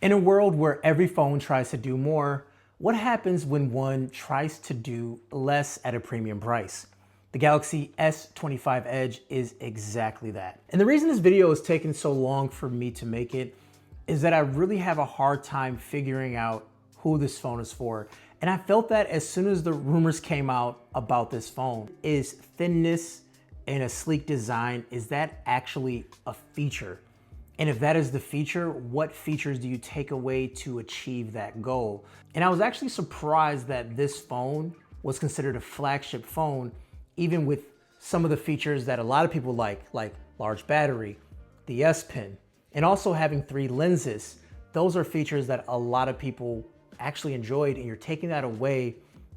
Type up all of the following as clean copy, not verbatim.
In a world where every phone tries to do more, what happens when one tries to do less at a premium price? The Galaxy S25 Edge is exactly that. And the reason this video has taken so long for me to make it is that I really have a hard time figuring out who this phone is for. And I felt that as soon as the rumors came out about this phone. Is thinness and a sleek design, is that actually a feature? And if that is the feature, what features do you take away to achieve that goal? And I was actually surprised that this phone was considered a flagship phone, even with some of the features that a lot of people like large battery, the S Pen, and also having 3 lenses. Those are features that a lot of people actually enjoyed, and you're taking that away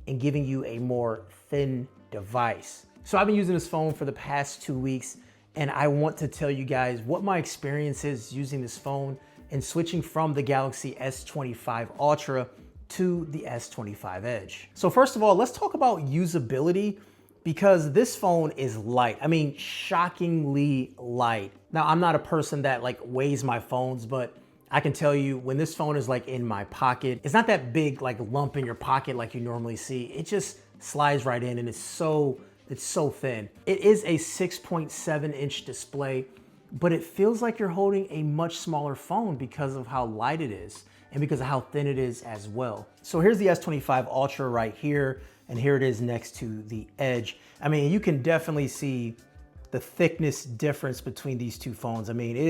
and giving you a more thin device. So I've been using this phone for the past 2 weeks, and I want to tell you guys what my experience is using this phone and switching from the Galaxy S25 Ultra to the S25 Edge. So first of all, let's talk about usability, because this phone is light. I mean, shockingly light. Now, I'm not a person that weighs my phones, but I can tell you when this phone is in my pocket, it's not that big lump in your pocket like you normally see. It just slides right in, and it's so thin. It is a 6.7-inch display, but it feels like you're holding a much smaller phone because of how light it is and because of how thin it is as well. So here's the S25 Ultra right here, and here it is next to the Edge. I mean, you can definitely see the thickness difference between these two phones. I mean, it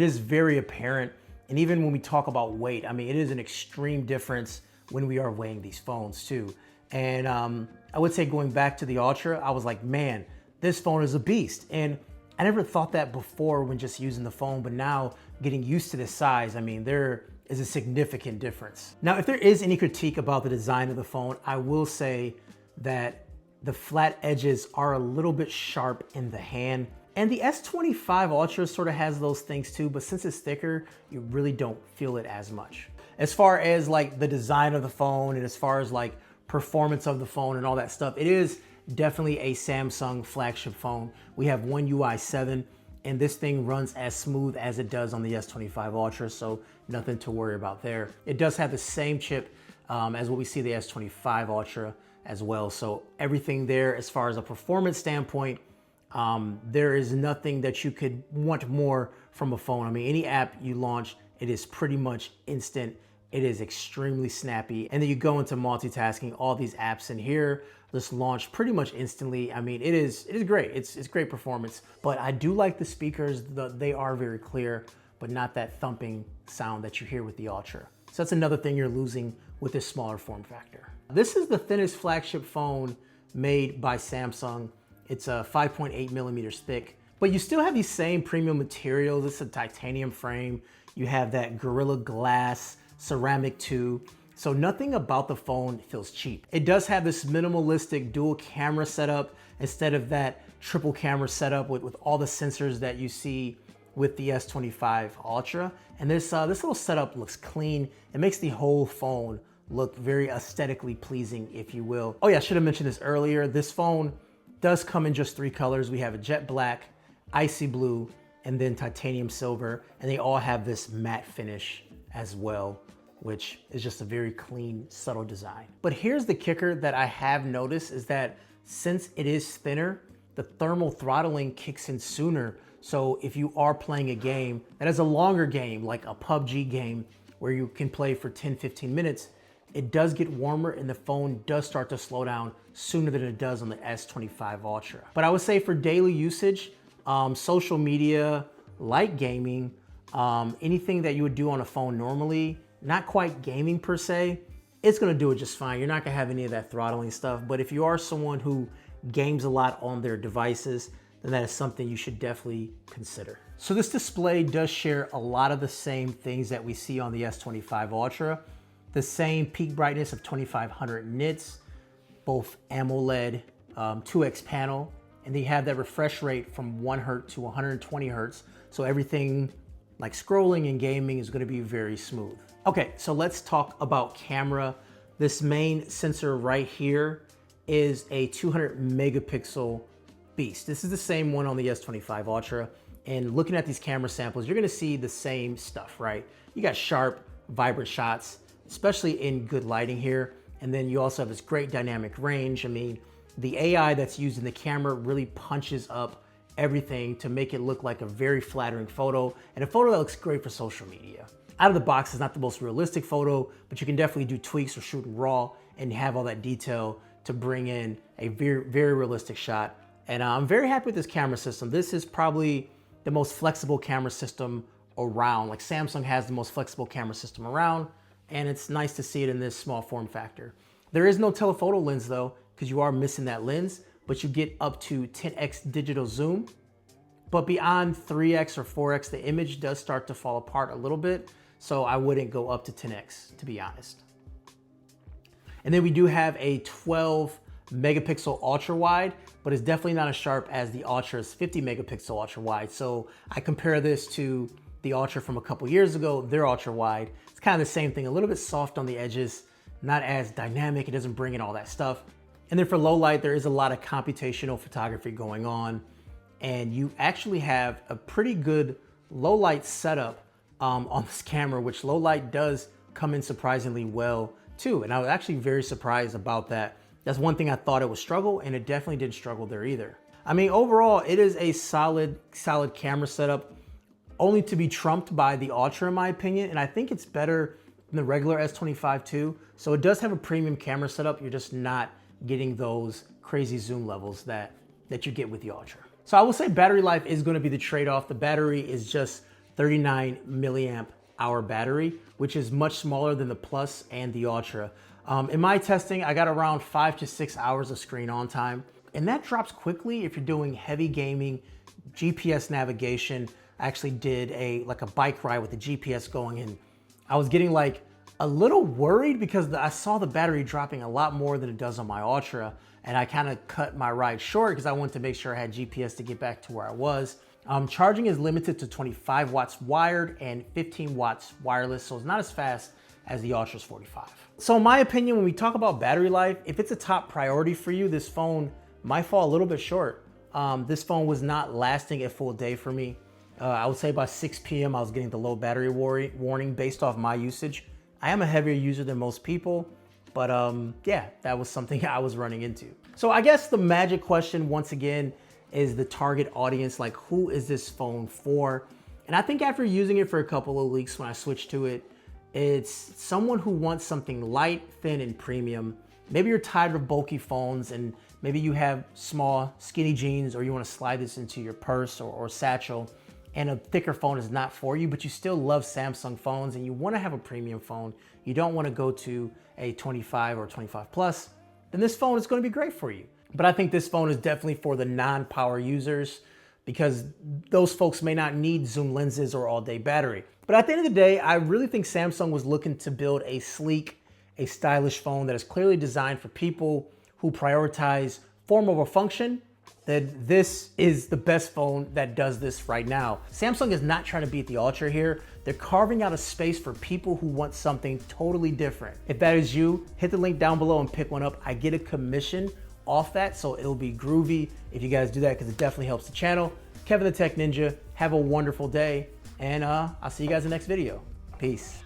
is very apparent. And even when we talk about weight, I mean, it is an extreme difference when we are weighing these phones too. And I would say going back to the Ultra, I was like, man, this phone is a beast. And I never thought that before when just using the phone, but now getting used to the size, I mean, there is a significant difference. Now, if there is any critique about the design of the phone, I will say that the flat edges are a little bit sharp in the hand. And the S25 Ultra sort of has those things too, but since it's thicker, you really don't feel it as much. As far as the design of the phone and as far as performance of the phone and all that stuff, it is definitely a Samsung flagship phone. We have One UI 7, and this thing runs as smooth as it does on the S25 Ultra, so nothing to worry about there. It does have the same chip as what we see the S25 Ultra as well, so everything there as far as a performance standpoint, there is nothing that you could want more from a phone. I mean, any app you launch, it is pretty much instant. It is extremely snappy. And then you go into multitasking, all these apps in here just launch pretty much instantly. I mean, it is great. It's great performance. But I do like the speakers. They are very clear, but not that thumping sound that you hear with the Ultra. So that's another thing you're losing with this smaller form factor. This is the thinnest flagship phone made by Samsung. It's 5.8 millimeters thick, but you still have these same premium materials. It's a titanium frame. You have that Gorilla Glass ceramic too. So nothing about the phone feels cheap. It does have this minimalistic dual camera setup instead of that triple camera setup with all the sensors that you see with the S25 Ultra. And this little setup looks clean. It makes the whole phone look very aesthetically pleasing, if you will. Oh yeah, I should have mentioned this earlier. This phone does come in just 3 colors. We have a jet black, icy blue, and then titanium silver. And they all have this matte finish as well, which is just a very clean, subtle design. But here's the kicker that I have noticed is that since it is thinner, the thermal throttling kicks in sooner. So if you are playing a game that is a longer game, like a PUBG game where you can play for 10, 15 minutes, it does get warmer and the phone does start to slow down sooner than it does on the S25 Ultra. But I would say for daily usage, social media, light gaming, anything that you would do on a phone normally, not quite gaming per se, it's gonna do it just fine. You're not gonna have any of that throttling stuff. But if you are someone who games a lot on their devices, then that is something you should definitely consider. So this display does share a lot of the same things that we see on the S25 Ultra. The same peak brightness of 2500 nits, both AMOLED 2X panel, and they have that refresh rate from 1 Hz to 120 Hz. So everything like scrolling and gaming is gonna be very smooth. Okay, so let's talk about camera. This main sensor right here is a 200 megapixel beast. This is the same one on the S25 Ultra. And looking at these camera samples, you're gonna see the same stuff, right? You got sharp, vibrant shots, especially in good lighting here. And then you also have this great dynamic range. I mean, the AI that's used in the camera really punches up everything to make it look like a very flattering photo and a photo that looks great for social media. Out of the box is not the most realistic photo, but you can definitely do tweaks or shoot in RAW and have all that detail to bring in a very, very realistic shot. And I'm very happy with this camera system. This is probably the most flexible camera system around. Like Samsung has the most flexible camera system around, and it's nice to see it in this small form factor. There is no telephoto lens though, because you are missing that lens, but you get up to 10x digital zoom. But beyond 3x or 4x, the image does start to fall apart a little bit. So I wouldn't go up to 10x, to be honest. And then we do have a 12 megapixel ultra wide, but it's definitely not as sharp as the Ultra's 50 megapixel ultra wide. So I compare this to the Ultra from a couple years ago, their ultra wide. It's kind of the same thing, a little bit soft on the edges, not as dynamic. It doesn't bring in all that stuff. And then for low light, there is a lot of computational photography going on. And you actually have a pretty good low light setup on this camera, which low light does come in surprisingly well too. And I was actually very surprised about that. That's one thing I thought it would struggle, and it definitely didn't struggle there either. I mean, overall, it is a solid camera setup, only to be trumped by the Ultra in my opinion. And I think it's better than the regular S25 too. So it does have a premium camera setup. You're just not getting those crazy zoom levels that you get with the Ultra. So I will say battery life is going to be the trade-off. The battery is just 39 milliamp hour battery, which is much smaller than the Plus and the Ultra. In my testing, I got around 5 to 6 hours of screen on time, and that drops quickly if you're doing heavy gaming, GPS navigation. I actually did a bike ride with the GPS going, and I was getting like a little worried because I saw the battery dropping a lot more than it does on my Ultra, and I kind of cut my ride short because I wanted to make sure I had GPS to get back to where I was. Charging is limited to 25 watts wired and 15 watts wireless, so it's not as fast as the Ultra's 45. So in my opinion, when we talk about battery life, if it's a top priority for you, this phone might fall a little bit short. This phone was not lasting a full day for me. I would say by 6 p.m. I was getting the low battery warning based off my usage. I am a heavier user than most people, but yeah, that was something I was running into. So I guess the magic question once again is the target audience, like who is this phone for? And I think after using it for a couple of weeks when I switched to it, it's someone who wants something light, thin, and premium. Maybe you're tired of bulky phones and maybe you have small, skinny jeans, or you want to slide this into your purse or satchel, and a thicker phone is not for you, but you still love Samsung phones and you want to have a premium phone. You don't want to go to a 25 or 25 plus, then this phone is going to be great for you. But I think this phone is definitely for the non-power users because those folks may not need zoom lenses or all-day battery. But at the end of the day, I really think Samsung was looking to build a sleek, a stylish phone that is clearly designed for people who prioritize form over function. That this is the best phone that does this right now. Samsung is not trying to beat the Ultra here. They're carving out a space for people who want something totally different. If that is you, hit the link down below and pick one up. I get a commission off that, so it'll be groovy if you guys do that because it definitely helps the channel. Kevin the Tech Ninja, have a wonderful day, and I'll see you guys in the next video. Peace.